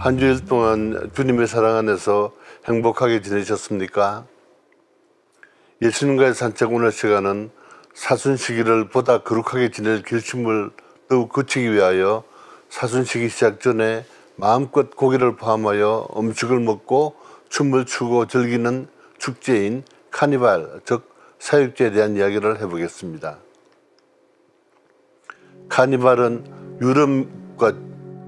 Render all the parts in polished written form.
한 주일 동안 주님의 사랑 안에서 행복하게 지내셨습니까? 예수님과의 산책 오늘 시간은 사순시기를 보다 거룩하게 지낼 결심을 더욱 굳히기 위하여 사순시기 시작 전에 마음껏 고기를 포함하여 음식을 먹고 춤을 추고 즐기는 축제인 카니발, 즉 사육제에 대한 이야기를 해보겠습니다. 카니발은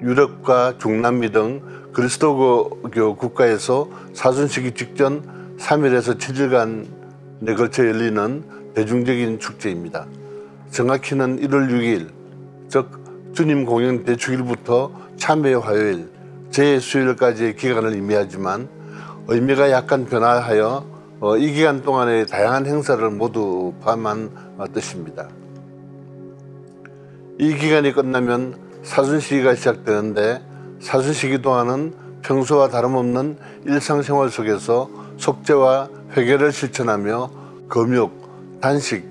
유럽과 중남미 등 그리스도교 국가에서 사순시기 직전 3일에서 7일간에 걸쳐 열리는 대중적인 축제입니다. 정확히는 1월 6일, 즉 주님 공연 대축일부터 참회 화요일, 제수요일까지의 기간을 의미하지만 의미가 약간 변화하여 이 기간 동안의 다양한 행사를 모두 포함한 뜻입니다. 이 기간이 끝나면 사순시기가 시작되는데 사순시기 동안은 평소와 다름없는 일상생활 속에서 속죄와 회개를 실천하며 금욕, 단식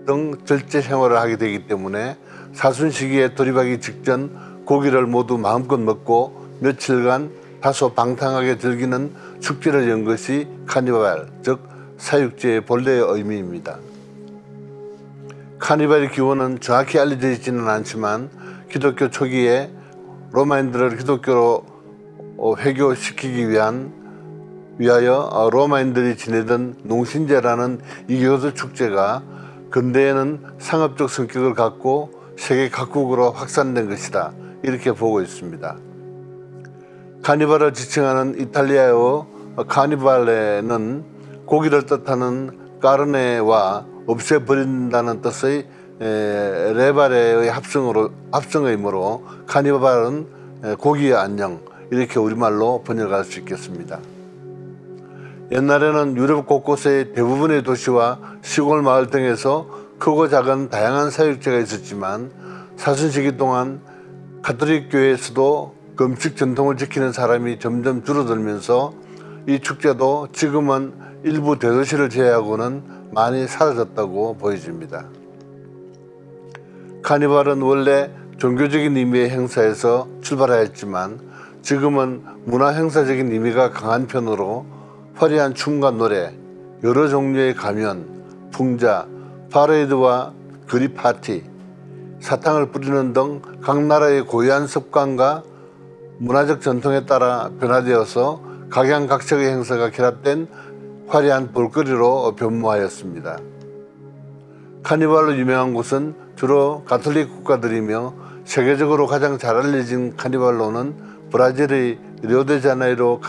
등 절제 생활을 하게 되기 때문에 사순시기에 돌입하기 직전 고기를 모두 마음껏 먹고 며칠간 다소 방탕하게 즐기는 축제를 연 것이 카니발, 즉 사육제의 본래의 의미입니다. 카니발의 기원은 정확히 알려져 있지는 않지만 기독교 초기에 로마인들을 기독교로 회교시키기 위하여 로마인들이 지내던 농신제라는 이교도 축제가 근대에는 상업적 성격을 갖고 세계 각국으로 확산된 것이다, 이렇게 보고 있습니다. 카니발을 지칭하는 이탈리아어 카니발레는 고기를 뜻하는 까르네와 없애버린다는 뜻의 레바레의 합성어이므로 카니발은 고기의 안녕, 이렇게 우리말로 번역할 수 있겠습니다. 옛날에는 유럽 곳곳의 대부분의 도시와 시골 마을 등에서 크고 작은 다양한 사육제가 있었지만 사순시기 동안 가톨릭 교회에서도 금식 전통을 지키는 사람이 점점 줄어들면서 이 축제도 지금은 일부 대도시를 제외하고는 많이 사라졌다고 보여집니다. 카니발은 원래 종교적인 의미의 행사에서 출발하였지만 지금은 문화 행사적인 의미가 강한 편으로 화려한 춤과 노래, 여러 종류의 가면, 풍자, 파레이드와 그리 파티, 사탕을 뿌리는 등 각 나라의 고유한 습관과 문화적 전통에 따라 변화되어서 각양각색의 행사가 결합된 화려한 볼거리로 변모하였습니다. 카니발로 유명한 곳은 주로 가톨릭 국가들이며 세계적으로 가장 잘 알려진 카니발로는 브라질의 리오데자네이루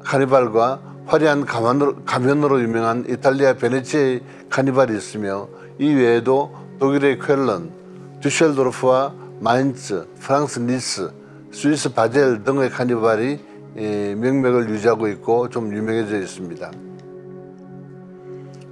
카니발과 화려한 가면으로 유명한 이탈리아 베네치아의 카니발이 있으며 이 외에도 독일의 쾰른, düsseldorf와 마인츠, 프랑스 니스, 스위스 바젤 등의 카니발이 명맥을 유지하고 있고 좀 유명해져 있습니다.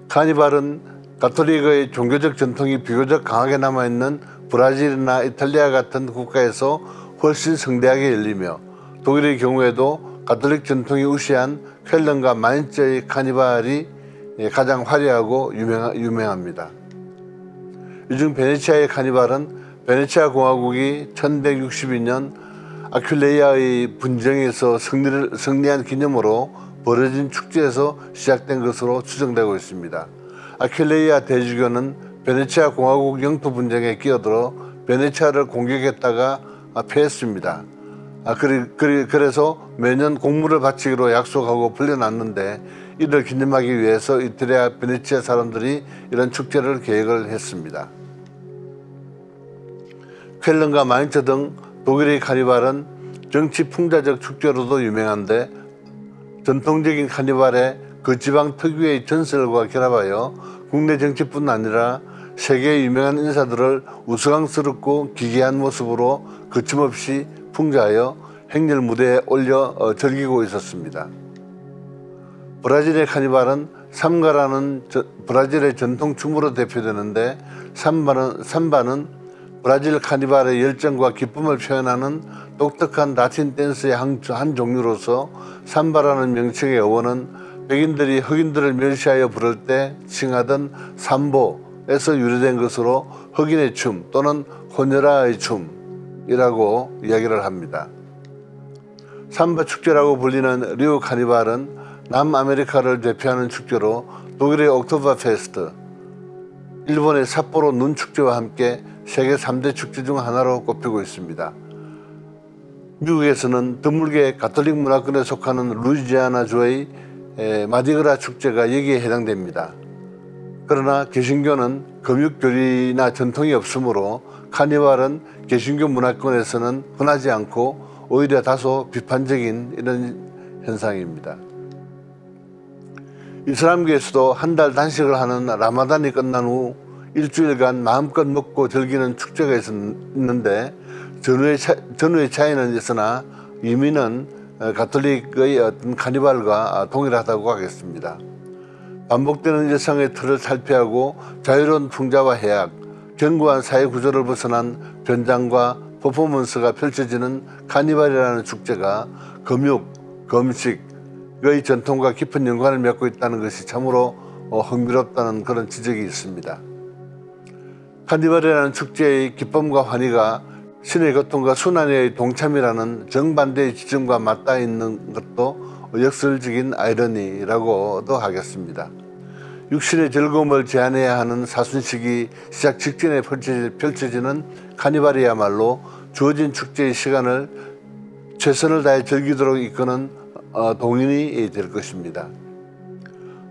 카니발은 가톨릭의 종교적 전통이 비교적 강하게 남아있는 브라질이나 이탈리아 같은 국가에서 훨씬 성대하게 열리며 독일의 경우에도 가톨릭 전통이 우시한 쾰른과 마인츠의 카니발이 가장 화려하고 유명합니다. 이중 베네치아의 카니발은 베네치아 공화국이 1162년 아퀴레이아의 분쟁에서 승리한 기념으로 벌어진 축제에서 시작된 것으로 추정되고 있습니다. 아퀴레이아 대주교는 베네치아 공화국 영토 분쟁에 끼어들어 베네치아를 공격했다가 패했습니다. 그래서 매년 공물을 바치기로 약속하고 풀려났는데 이를 기념하기 위해서 이탈리아 베네치아 사람들이 이런 축제를 계획을 했습니다. 쾰른과 마인츠 등 독일의 카니발은 정치 풍자적 축제로도 유명한데 전통적인 카니발에 그 지방 특유의 전설과 결합하여 국내 정치뿐 아니라 세계의 유명한 인사들을 우스꽝스럽고 기괴한 모습으로 거침없이 풍자하여 행렬 무대에 올려 즐기고 있었습니다. 브라질의 카니발은 삼가라는 브라질의 전통 춤으로 대표되는데 삼바는 브라질 카니발의 열정과 기쁨을 표현하는 독특한 라틴 댄스의 한 종류로서 삼바라는 명칭의 어원은 백인들이 흑인들을 멸시하여 부를 때 칭하던 삼보에서 유래된 것으로 흑인의 춤 또는 호녀라의 춤이라고 이야기를 합니다. 삼바 축제라고 불리는 리우 카니발은 남아메리카를 대표하는 축제로 독일의 옥토버 페스트, 일본의 삿포로 눈 축제와 함께 세계 3대 축제 중 하나로 꼽히고 있습니다. 미국에서는 드물게 가톨릭 문화권에 속하는 루이지아나주의 마디그라 축제가 여기에 해당됩니다. 그러나 개신교는 금육교리나 전통이 없으므로 카니발은 개신교 문화권에서는 흔하지 않고 오히려 다소 비판적인 이런 현상입니다. 이슬람교에서도 한 달 단식을 하는 라마단이 끝난 후 일주일간 마음껏 먹고 즐기는 축제가 있는데 전후의 차이는 있으나 의미는 가톨릭의 어떤 카니발과 동일하다고 하겠습니다. 반복되는 일상의 틀을 탈피하고 자유로운 풍자와 해악, 견고한 사회 구조를 벗어난 변장과 퍼포먼스가 펼쳐지는 카니발이라는 축제가 금육, 금식의 전통과 깊은 연관을 맺고 있다는 것이 참으로 흥미롭다는 그런 지적이 있습니다. 카니발이라는 축제의 기쁨과 환희가 신의 고통과 순환의 동참이라는 정반대의 지점과 맞닿아 있는 것도 역설적인 아이러니라고도 하겠습니다. 육신의 즐거움을 제한해야 하는 사순식이 시작 직전에 펼쳐지는 카니발이야말로 주어진 축제의 시간을 최선을 다해 즐기도록 이끄는 동인이 될 것입니다.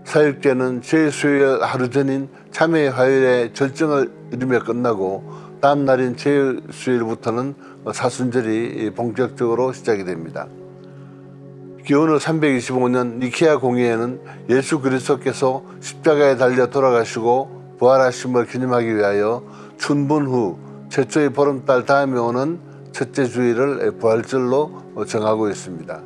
사육제는 제수요일 하루 전인 참회의 화요일에 절정을 이루며 끝나고 다음 날인 제수요일부터는 사순절이 본격적으로 시작이 됩니다. 기원후 325년 니케아 공의회는 예수 그리스도께서 십자가에 달려 돌아가시고 부활하심을 기념하기 위하여 춘분 후 최초의 보름달 다음에 오는 첫째 주일을 부활절로 정하고 있습니다.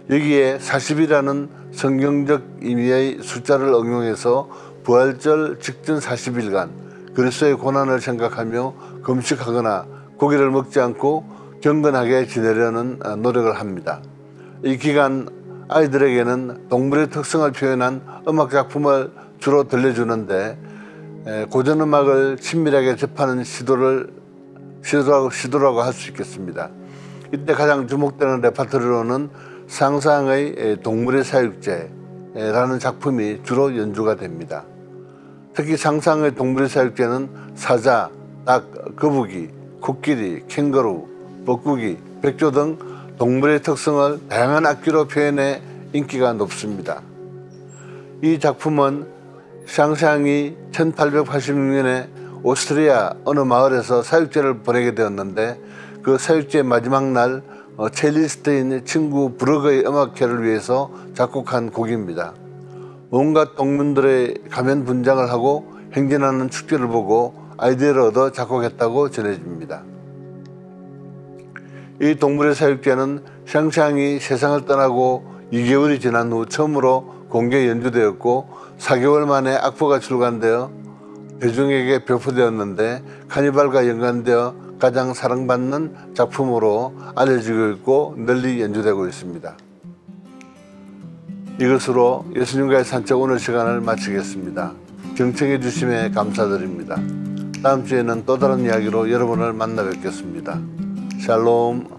여기에 40이라는 성경적 의미의 숫자를 응용해서 부활절 직전 40일간 그리스도의 고난을 생각하며 금식하거나 고기를 먹지 않고 경건하게 지내려는 노력을 합니다. 이 기간 아이들에게는 동물의 특성을 표현한 음악 작품을 주로 들려주는데 고전음악을 친밀하게 접하는 시도라고 할 수 있겠습니다. 이때 가장 주목되는 레파토리로는 상상의 동물의 사육제라는 작품이 주로 연주가 됩니다. 특히 상상의 동물의 사육제는 사자, 닭, 거북이, 코끼리, 캥거루, 뻐꾸기, 백조 등 동물의 특성을 다양한 악기로 표현해 인기가 높습니다. 이 작품은 샹샹이 1886년에 오스트리아 어느 마을에서 사육제를 보내게 되었는데 그 사육제의 마지막 날 첼리스트인 친구 브럭의 음악회를 위해서 작곡한 곡입니다. 온갖 동물들의 가면 분장을 하고 행진하는 축제를 보고 아이디어를 얻어 작곡했다고 전해집니다. 이 동물의 사육제는 샹샹이 세상을 떠나고 2개월이 지난 후 처음으로 공개 연주되었고 4개월 만에 악보가 출간되어 대중에게 배포되었는데 카니발과 연관되어 가장 사랑받는 작품으로 알려지고 있고 널리 연주되고 있습니다. 이것으로 예수님과의 산책 오늘 시간을 마치겠습니다. 경청해 주심에 감사드립니다. 다음 주에는 또 다른 이야기로 여러분을 만나 뵙겠습니다. 샬롬.